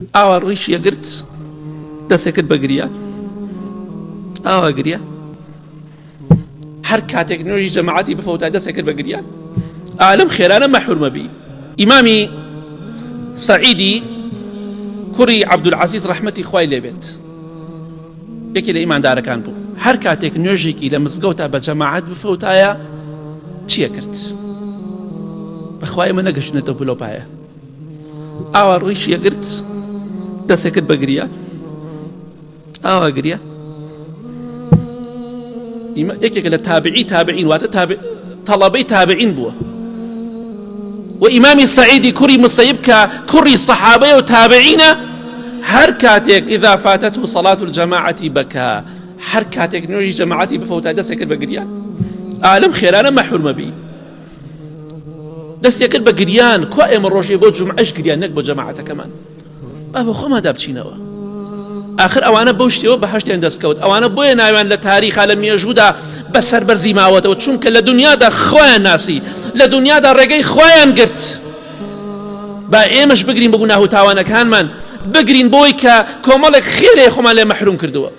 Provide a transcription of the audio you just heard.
ئاوا ڕیشیە گرت دەستێکرد بە گریان ئاوا گریە هەر کاتێک نوێژی جەماعەتی بفەوتا دەستێکرد بە گریان ئالم خێرانە مەحرومە بی. ئیمامی سەعیدی کوڕی عەبدولعەزیز ڕەحمەتی خوای لێبێت یەکێ لە ئیماندارەکان بوو، هەر کاتێک نوێژێکی لە مزگەوتا بە جەماعەت بفەوتایە چییە کرد؟ بەخوای من نەگەشتنێتەوە پلۆپایە ئاوا ڕیشیە گرت دەستێکرد بە گریان ئاوا گریە. یەکێک لە تابعین واتە تەڵەبەی تابعین بووە و ئیمامی سەعیدی کوڕی مسەیب کە کوڕی سەحابەیە و تابعینە هەر کاتێک ئیذا فاتته صلاة الجەماعەتی بەکا، هەر کاتێک نوێژی جەماعەتی بفەوتا دەستێکرد بە گریان ئالم خێرانە مەحرومە بی. دەستێکرد بە گریان کوا ئێمە ڕۆژێ بۆ جومعەش گریان نەک بۆ جەماعەتەکەمان با بۆ خۆمادا بچینەوە. آخر ئەوانە بەو شتێوە بەهەشتیان دەستکەوت، ئەوانە بۆیە ناویان لە تاریخا لە مێژوودا بەسەر بەرزی ماوەتەوە چونکە لە دنیادا خۆیان ناسی، لە دنیادا ڕێگەی خۆیان گرت. با ئێمەش بگرین بە گوناه و تاوانەکانمان، بگرین بۆی کە کۆمەڵێک خێرێ خۆمان لێ مەحروم کردووە.